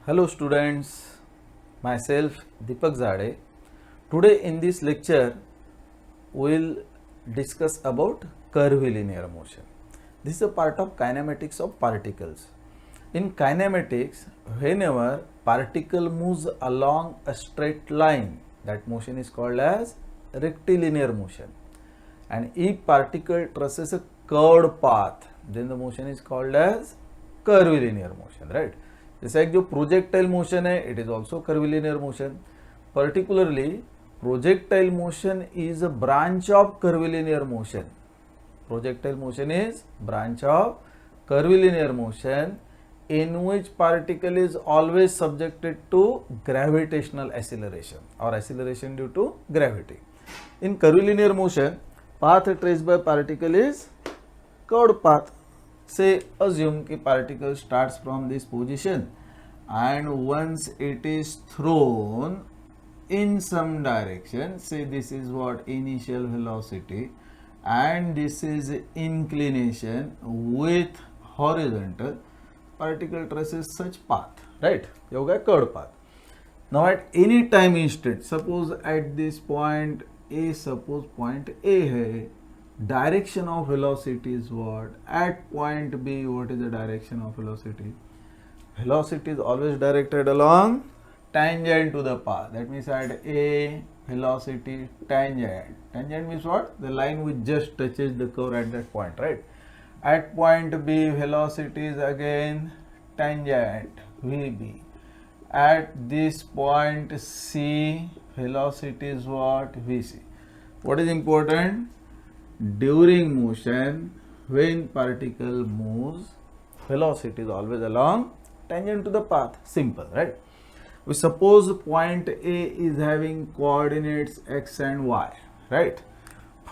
Hello students, myself Deepak Zade. Today in this lecture we will discuss about curvilinear motion. This is a part of kinematics of particles. In kinematics, whenever particle moves along a straight line, that motion is called as rectilinear motion. And if particle traces a curved path, then the motion is called as curvilinear motion, right? जैसा एक जो projectile motion है, it is also curvilinear motion. Particularly projectile motion is a branch of curvilinear motion. Projectile motion is branch of curvilinear motion in which particle is always subjected to gravitational acceleration or acceleration due to gravity. In curvilinear motion, path traced by particle is curved path. Say assume कि particle starts from this position and once it is thrown in some direction, say this is what initial velocity and this is inclination with horizontal, particle traces such path, right? ये हो गया curved path. Now at any time instant, suppose at this point A, suppose point A है, direction of velocity is what? At point B, what is the direction of velocity? Velocity is always directed along tangent to the path. That means at A, velocity tangent. Tangent means what? The line which just touches the curve at that point, right? At point B, velocity is again tangent, VB. At this point C, velocity is what? VC. What is important? During motion, when particle moves, velocity is always along tangent to the path. Simple, right? We suppose point A is having coordinates x and y, right?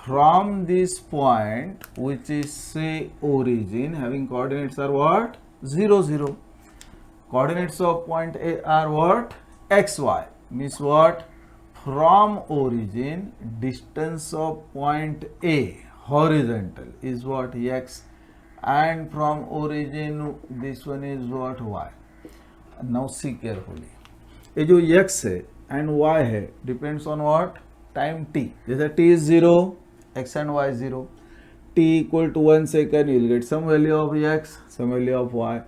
From this point, which is say origin, having coordinates are what? 0, 0. Coordinates of point A are what? X, y. Means what? From origin, distance of point A, horizontal, is what? X. And from origin, this one is what? Y. Now see carefully. ये जो x है and y है depends on what? Time t. जैसे t is 0, x and y is 0. t equal to 1 second, you will get some value of x, some value of y.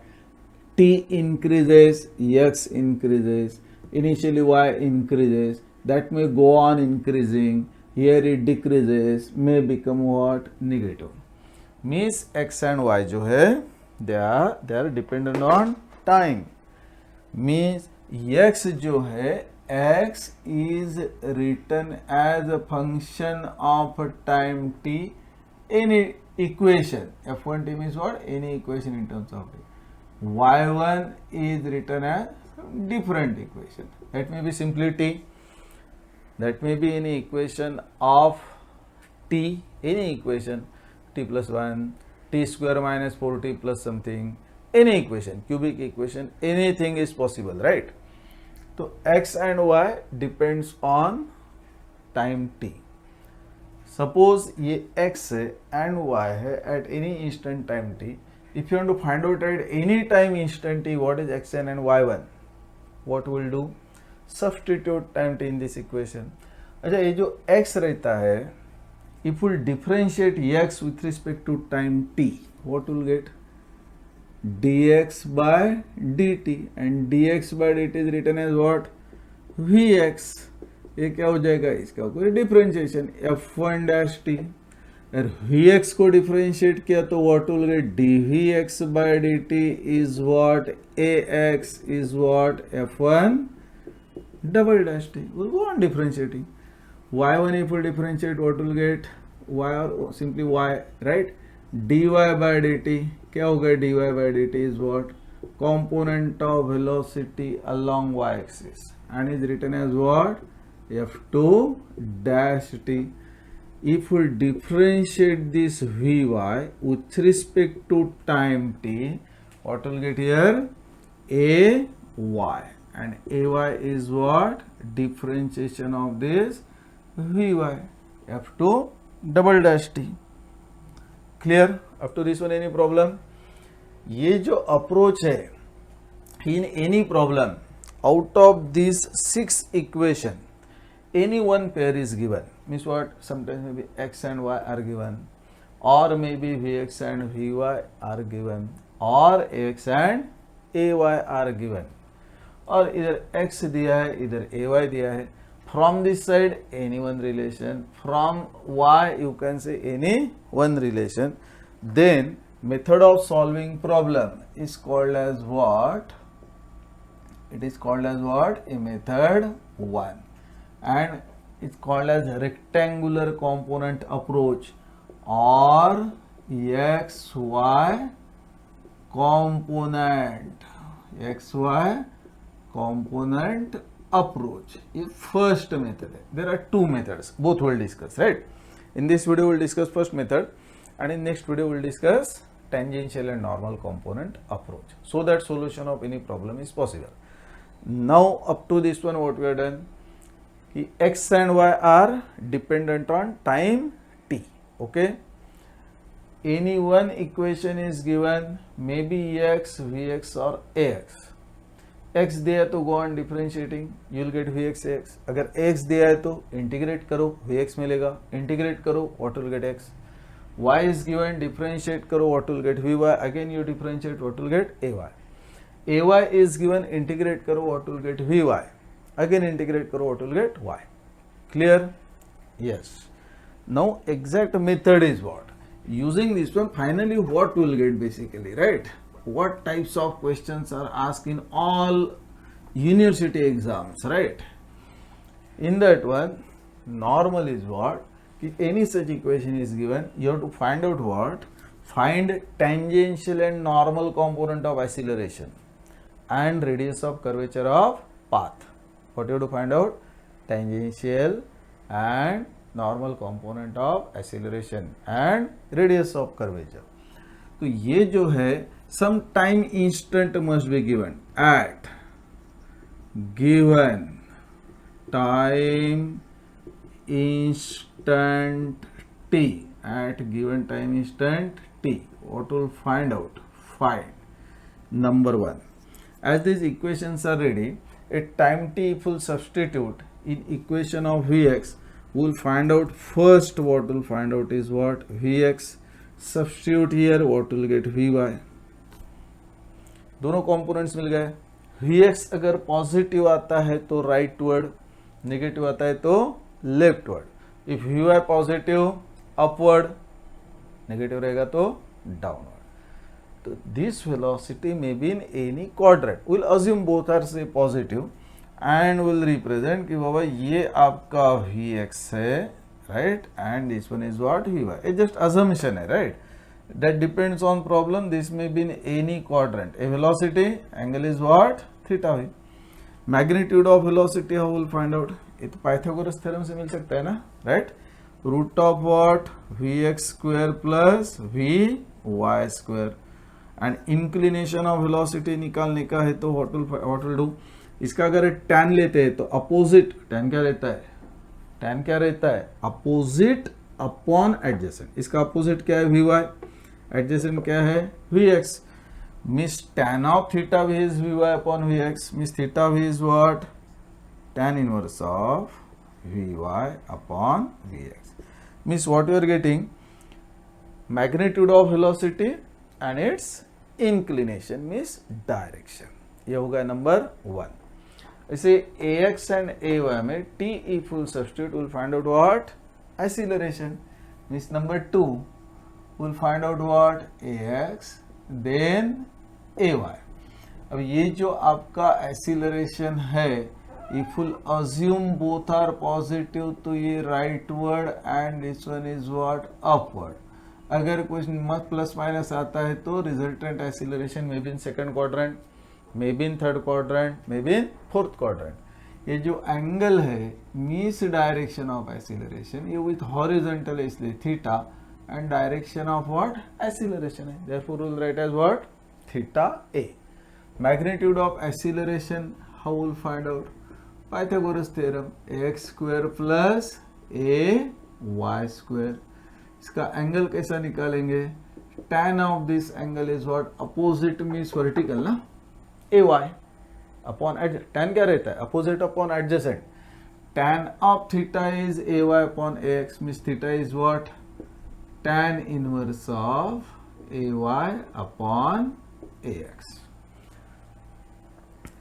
t increases, x increases, initially y increases, that may go on increasing, here it decreases, may become what? Negative. Means x and y जो है they are dependent on time. Means x जो है x is written as a function of time t. Any equation f1t means what? Any equation in terms of t. y1 is written as different equation, that may be simply t, that may be any equation of t, any equation t plus 1, t square minus 4t plus something, any equation, cubic equation, anything is possible, right? तो x and y depends on time t. Suppose ये x है and y है at any instant time t. If you want to find out at any time instant t what is xn and y1, what will do? Substitute time t in this equation. अच्छा ये जो x रहता है, if we differentiate x with respect to time t, what will get? dx by dt, and dx by dt is written as what? vx. ये क्या हो जाएगा? इसका कोई डिफरेंशिएशन f1 dash t. अगर vx को डिफरेंशिएट किया तो what will get? dvx by dt is what? ax is what? f1 double dash t. We'll go on differentiating. y1 if we differentiate, what will get? y or simply y, right? dy by dt क्या हो गया? dy by dt is what? Component of velocity along y axis and is written as what? f2 dash t. If we differentiate this vy with respect to time t, what will get here? ay, and ay is what? Differentiation of this vy, f2 double dash t. Clear? Up to this one any problem? ये जो approach है in any problem, out of these 6 equation, any one pair is given. Means what? Sometimes maybe x and y are given, or maybe vx and vy are given, or x and ay are given, और इधर x दिया है, इधर ay दिया है. From this side any one relation, from y you can say any one relation. Then method of solving problem is called as what? It is called as what? A method 1, and it's called as rectangular component approach or xy component approach. ये first method है. There are two methods, both will discuss, right? In this video we'll discuss first method, and in next video we'll discuss tangential and normal component approach, so that solution of any problem is possible. Now up to this one what we have done, x and y are dependent on time t. Okay, any one equation is given, maybe x, vx or ax. x दिया तो go on differentiating, you will get vx ax. अगर x दिया है तो integrate करो, vx मिलेगा, integrate करो, what will get x. y is given, differentiate करो, what will get vy, again you differentiate, what will get ay. ay is given, integrate करो, what will get vy, again integrate करो, what will get y. Clear? Yes. Now exact method is what? Using this one, finally what will get basically, right? What types of questions are asked in all university exams, right? In that one, normal is what? If any such equation is given, you have to find out what? Find tangential and normal component of acceleration and radius of curvature of path. What you have to find out? Tangential and normal component of acceleration and radius of curvature. तो ये जो है some time instant must be given at given time instant t, at given time instant t. What will find out? Find number 1. As these equations are ready, at time t if we'll substitute in equation of vx, we'll find out first. What we'll find out is what? Vx. Substitute here, what will get vy. दोनों components मिल गए. vx अगर positive आता है तो rightward, negative आता है तो leftward. If vy positive upward, negative रहेगा तो डाउनवर्ड. तो this velocity may be in any quadrant. Will assume both are से पॉजिटिव एंड विल रिप्रेजेंट कि बाबा ये आपका vx है, right, and this one is what? Vy. It's just assumption है, right? That depends on problem. This may be in any quadrant. A velocity, angle is what? Theta v. Magnitude of velocity how we'll find out? ये तो Pythagoras theorem से मिल सकता है ना, right? Root of what? Vx square plus Vy square. And inclination of velocity निकालने का है तो what will do? इसका अगर tan लेते हैं तो opposite, tan क्या रहता है? tan क्या रहता है? Opposite upon adjacent. इसका अपोजिट क्या है? vy. एडजेसेंट क्या है? vx. Means tan of theta v is vy upon vx. Means theta v is what? tan inverse of vy upon vx. Means what you are getting? Magnitude of velocity and its inclination means direction. ये होगा number 1. इसे ax and ay में t if we'll substitute, we'll find out what? Acceleration. Means number 2, we'll find out what? ax, then ay. अब ये जो आपका acceleration है, if we'll assume both are positive, तो ये rightward and this one is what? Upward. अगर कुछ plus minus आता है तो resultant acceleration may be in second quadrant, may be in third quadrant, may be in fourth quadrant. ये जो angle है मीन्स डायरेक्शन ऑफ एक्सीलरेशन, ये with horizontal है इसलिए theta, and direction of what? Acceleration है. Therefore will write as what? Theta a. Magnitude of acceleration how will find out? Pythagoras theorem, ax square plus ay square. इसका angle कैसा निकालेंगे? tan of this angle is what? Opposite means vertical ना, ay. Upon tan क्या रहता है, opposite upon adjacent. tan of theta is ay upon ax means theta is what, tan inverse of ay upon ax.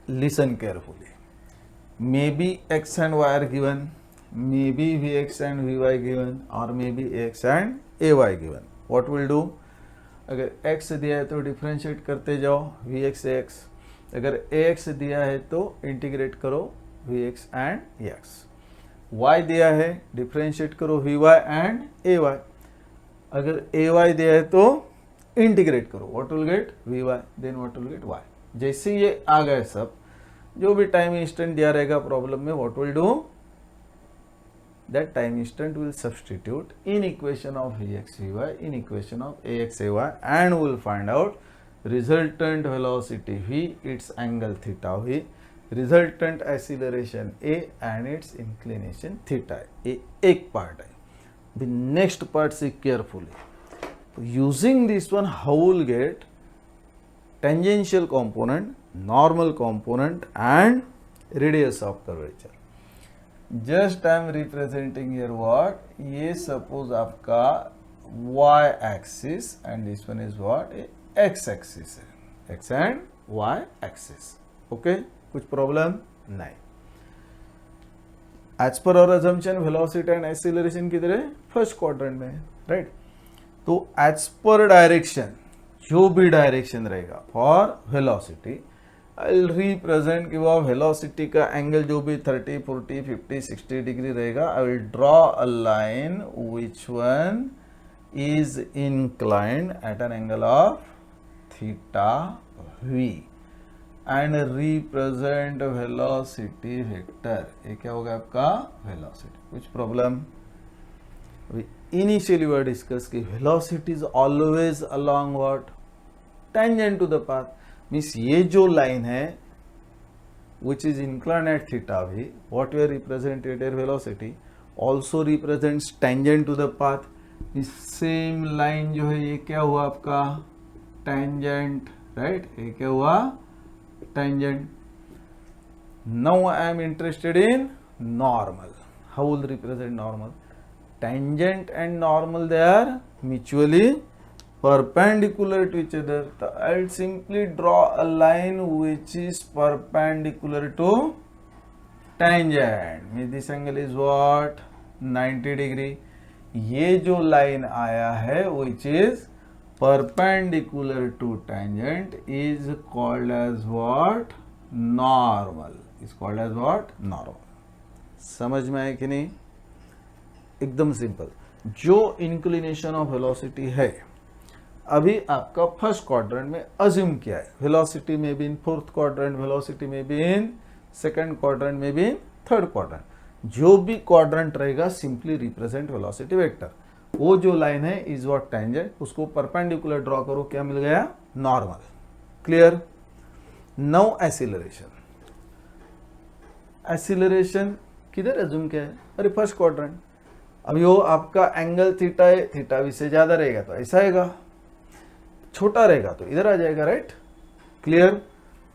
Listen carefully. Maybe x and y are given, maybe vx and vy given, or maybe x and ay given. What will do? अगर x दिया है तो differentiate करते जाओ vx ax, अगर ax दिया है तो इंटीग्रेट करो vx and ax. y दिया है डिफ्रेंशिएट करो vy and ay, अगर ay दिया है तो इंटीग्रेट करो, what will get vy, then what will get y. जैसे ये आ गए सब, जो भी टाइम इंस्टेंट दिया रहेगा प्रॉब्लम में, what will do, that time instant will substitute in equation of vx vy in equation of ax ay and will find out resultant velocity v, its angle theta v, resultant acceleration a and its inclination theta. ये एक part है. The next part see carefully. Using this one, how will get tangential component, normal component and radius of curvature. Just I am representing here what, ये suppose आपका y axis and this one is what, x axis है, x and y axis. Okay, कुछ problem नहीं. As per our assumption velocity and acceleration किधर है, first quadrant में, right. तो as per direction, जो भी डायरेक्शन रहेगा for velocity, I will represent कि वह वेलोसिटी का एंगल जो भी 30, 40, 50, 60 डिग्री रहेगा. I will draw a line which one is inclined at an angle of theta v and represent velocity vector. ये क्या होगा आपका वेलोसिटी. कुछ प्रॉब्लम? इनिशियली वी डिस्कस कि velocity is always along what, tangent to the path. Means ये जो line है which is inclined at theta v, what we are represented here velocity also represents tangent to the path. इस same line जो है ये क्या हुआ आपका tangent, right? ये क्या हुआ tangent. Now I am interested in normal. How will represent normal? Tangent and normal, they are mutually perpendicular to each other. So I'll simply draw a line which is perpendicular to tangent. Means this angle is what, 90 degree. ये जो line आया है which is perpendicular to tangent is called as what, normal. Is called as what, normal. समझ में आए कि नहीं? एकदम सिंपल. जो इंक्लिनेशन ऑफ वेलोसिटी है अभी आपका फर्स्ट क्वाड्रेंट में अज्यूम किया है, वेलोसिटी में भी इन फोर्थ क्वाड्रेंट, वेलोसिटी में भी इन सेकंड क्वाड्रेंट, में भी इन थर्ड क्वाड्रेंट. जो भी क्वाड्रेंट रहेगा सिंपली रिप्रेजेंट वेलोसिटी वेक्टर. वो जो लाइन है इज व्हाट टेंजेंट, उसको परपेंडिकुलर ड्रॉ करो, क्या मिल गया, normal. Clear? Now acceleration. Acceleration किधर अज्यूम किया है, अरे फर्स्ट क्वाड्रेंट. अब वो आपका एंगल थीटा है, थीटा वी से ज्यादा रहेगा तो ऐसा आएगा, छोटा रहेगा तो इधर आ जाएगा, राइट. क्लियर?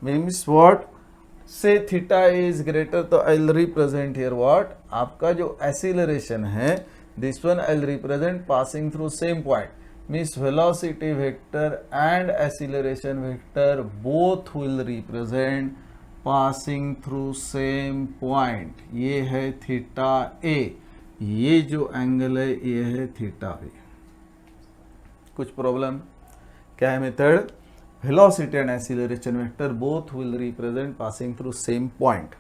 मीन्स व्हाट, से थीटा इज ग्रेटर तो आई विल रिप्रेजेंट हियर व्हाट, आपका जो एक्सीलरेशन है this one I will represent passing through same point. Means velocity vector and acceleration vector both will represent passing through same point. ये है theta ए, ये जो angle है ये है थीटा बी. कुछ प्रॉब्लम? क्या है method? Velocity and acceleration vector both will represent passing through same point.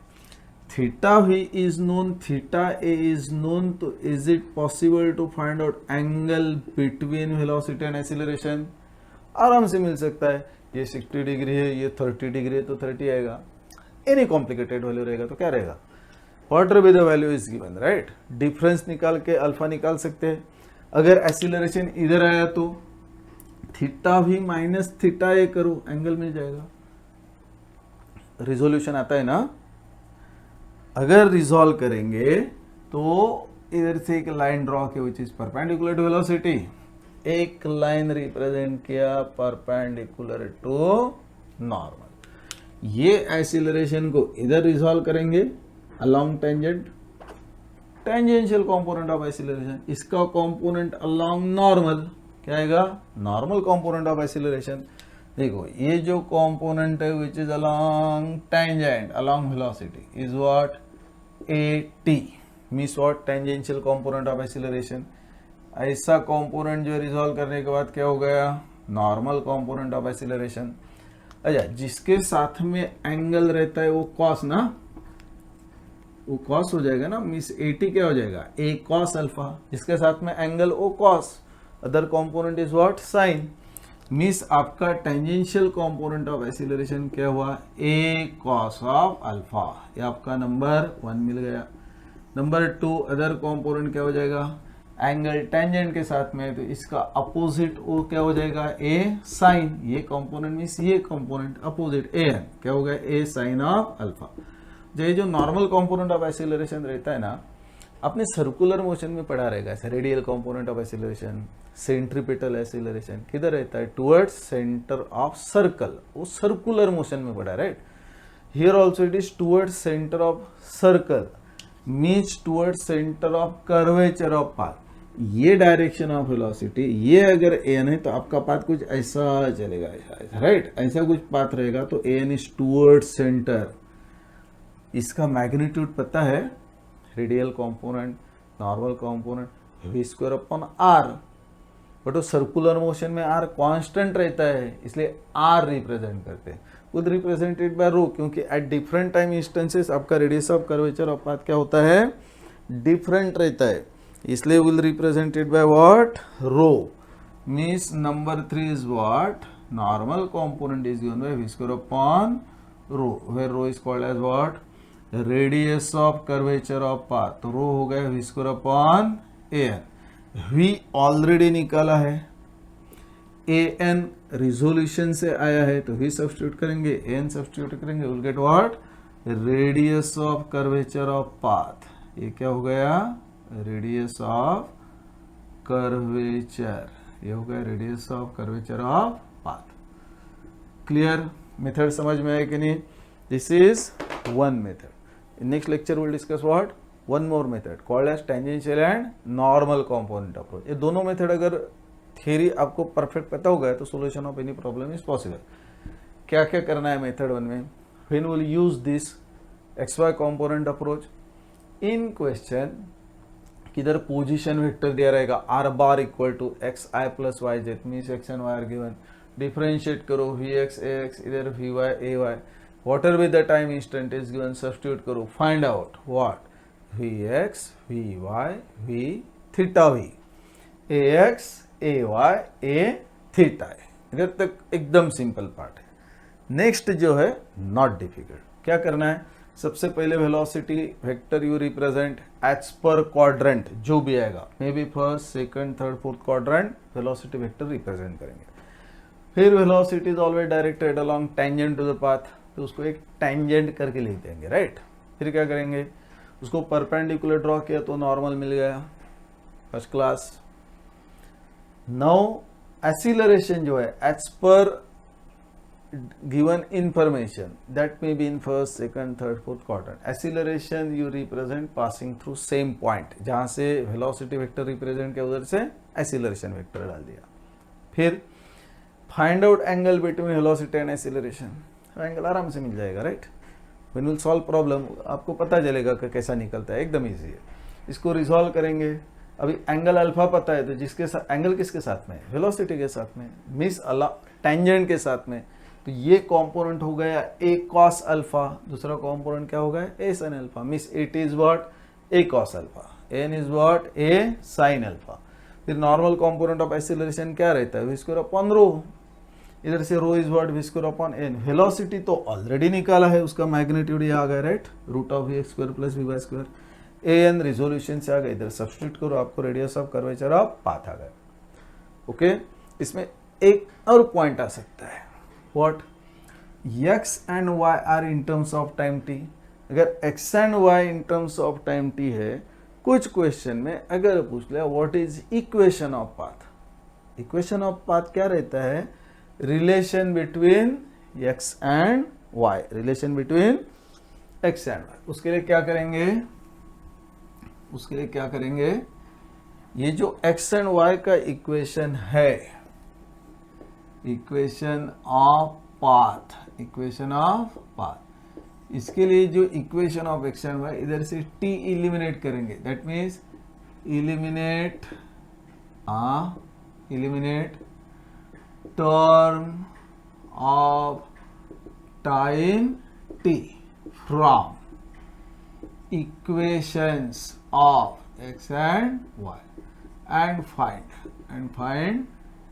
Theta v is known, theta a is known, तो is it possible to find out angle between velocity and acceleration? आराम से मिल सकता है. ये 60 degree है, ये 30 degree है तो 30 आएगा. एनी कॉम्प्लिकेटेड वैल्यू रहेगा तो क्या रहेगा, whatever be the value is given, right. Difference निकाल के अल्फा निकाल सकते हैं. अगर एक्सीलरेशन इधर आया तो थीटा भी माइनस थीटा ए करो, एंगल मिल जाएगा. रिजोल्यूशन आता है ना. अगर रिजॉल्व करेंगे तो इधर से एक लाइन ड्रॉ किया which is perpendicular to velocity, एक लाइन रिप्रेजेंट किया परपेंडिकुलर टू नॉर्मल. ये एक्सीलरेशन को इधर रिजॉल्व करेंगे along tangent, tangential component of acceleration, इसका कंपोनेंट अलोंग नॉर्मल, क्या आएगा, नॉर्मल कंपोनेंट ऑफ एक्सीलरेशन। देखो ये जो कंपोनेंट है which is along tangent along velocity is what, AT means what, tangential component of acceleration. ऐसा कंपोनेंट जो रिजॉल्व करने के बाद क्या हो गया, नॉर्मल कंपोनेंट ऑफ एक्सीलरेशन। अच्छा, जिसके साथ में एंगल रहता है वो कॉस ना, वो कॉस हो जाएगा ना, मीन्स AT क्या हो जाएगा, A कॉस अल्फा, जिसके साथ में angle O cos, other component is what, sine. Means आपका टेंजेंशियल कंपोनेंट ऑफ एक्सीलरेशन क्या हुआ, A कॉस ऑफ अल्फा, ये आपका नंबर 1 मिल गया। नंबर 2 अदर कंपोनेंट क्या हो जाएगा, एंगल टेंजेंट के साथ में, तो इसका अपोजिट वो क्या हो जाएगा, A साइन, ये कंपोनेंट मीन्स ये कंपोनेंट अपोजिट AN क्या हो गया, A साइन ऑफ अल्फा। ये जो नॉर्मल कंपोनेंट ऑफ एक्सीलरेशन रहता है ना, आपने सर्कुलर मोशन में पढ़ा रहेगा, ऐसे radial component of acceleration, centripetal acceleration किधर रहता है, टुवर्ड्स सेंटर ऑफ सर्कल, वो सर्कुलर मोशन में पढ़ा, right. Here also it is towards centre of circle means towards centre of curvature of path. ये डायरेक्शन ऑफ वेलोसिटी, ये अगर N है तो आपका पाथ कुछ ऐसा चलेगा, ऐसा, राइट, ऐसा कुछ पाथ रहेगा, तो एन इज टुवर्ड्स सेंटर। इसका मैग्नीट्यूड पता है, radial component, normal component, v square upon R, but वो सर्कुलर मोशन में आर कांस्टेंट रहता है, इसलिए आर रिप्रेजेंट करते हैं, खुद रिप्रेजेंटेड बाय रो, क्योंकि एट डिफरेंट टाइम इंस्टेंसेस आपका radius of curvature of path क्या होता है, डिफरेंट रहता है, इसलिए will represented by what, rho. Means number 3 is what, normal component is given by v square upon rho, where rho is called as what, radius of curvature of path, तो rho हो गया v square upon an। v already निकाला है, an resolution से आया है, तो v substitute करेंगे, an सब्स्टिट्यूट करेंगे, will get what, radius of curvature of path, ये क्या हो गया, रेडियस ऑफ कर्वेचर, ये हो गया radius of curvature of path. Clear, method समझ में आया कि नहीं, this is one method. In next lecture we'll discuss what, one more method called as tangential and normal component approach। ये दोनों मेथड अगर थियरी आपको परफेक्ट पता होगा तो solution of any problem is possible. क्या क्या करना है मेथड 1 में, when will use this XY component approach, in question किधर पोजीशन वेक्टर दिया रहेगा r bar equal to xi plus yz, means x and y are given, differentiate करो vx ax, इधर vy ay, whatever be the time instant is given, substitute करो, find out what, vx vy v theta v, ax ay a theta है, इधर तक एकदम simple part है। Next जो है नॉट डिफिकल्ट, क्या करना है, सबसे पहले velocity vector you represent as per quadrant, जो भी आएगा, may be first second third fourth quadrant, velocity vector represent करेंगे। फिर velocity is always directed along tangent to the path, तो उसको एक टेंजेंट करके लिख देंगे, राइट। फिर क्या करेंगे, उसको परपेंडिकुलर ड्रॉ किया तो नॉर्मल मिल गया, फर्स्ट क्लास। नाउ एक्सीलरेशन जो है as per given information, that may be in first second third fourth quadrant, acceleration you represent passing through same point, जहां से वेलोसिटी वेक्टर रिप्रेजेंट किया उधर से एक्सीलरेशन वेक्टर डाल दिया। फिर find out angle between velocity and acceleration, angle आराम से मिल जाएगा, right. When will solve problem आपको पता चलेगा कि कैसा निकलता है, एकदम इजी है। इसको रिजॉल्व करेंगे, अभी एंगल अल्फा पता है, तो जिसके साथ एंगल किसके साथ में, वेलोसिटी के साथ में, मिस टेंजेंट के साथ में, तो ये कंपोनेंट हो गया a cos अल्फा, दूसरा कंपोनेंट क्या हो गया, a sin alpha, miss it is what, a cos alpha, n is what, a sin alpha. फिर नॉर्मल कंपोनेंट ऑफ एक्सीलरेशन क्या रहता है, v स्क्वायर अपॉन रो, इधर से rho is what, v square upon n। Velocity तो already निकाला है, उसका मैग्नीट्यूड ये आ गया, right, root of v square plus vy square, an resolution से आ गया, इधर सब्स्टिट्यूट करो, आपको radius of curvature of path आ गया। ओके, इसमें एक और पॉइंट आ सकता है, what, x and y are in terms of time t। अगर x and y in terms of time t है, कुछ क्वेश्चन में अगर पूछ लिया what is equation of path, equation of path क्या रहता है, relation between x and Y, relation between X and Y. उसके लिए क्या करेंगे, ये जो एक्स एंड वाई का इक्वेशन है, इक्वेशन ऑफ पाथ, इसके लिए जो equation of X and Y, इधर से टी इलिमिनेट करेंगे, that means eliminate term of time t from equations of x and y and find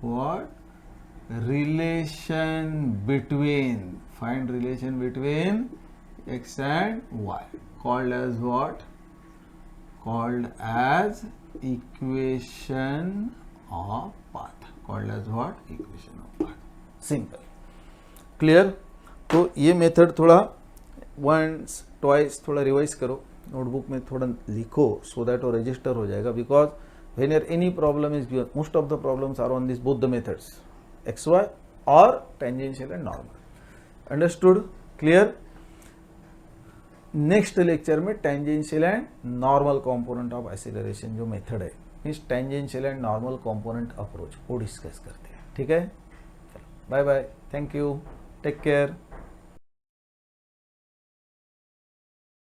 what relation between x and y, called as what? Called as equation of path, simple, clear। तो ये method थोड़ा once twice थोड़ा revise करो, notebook में थोड़ा लिखो, so that वो register हो जाएगा, because when any problem is given, most of the problems are on this both the methods, X Y और tangential and normal. Understood, clear. Next lecture में tangential and normal component of acceleration जो method है, means tangential and normal component approach, वो discuss करते हैं। ठीक है, bye bye, thank you, take care.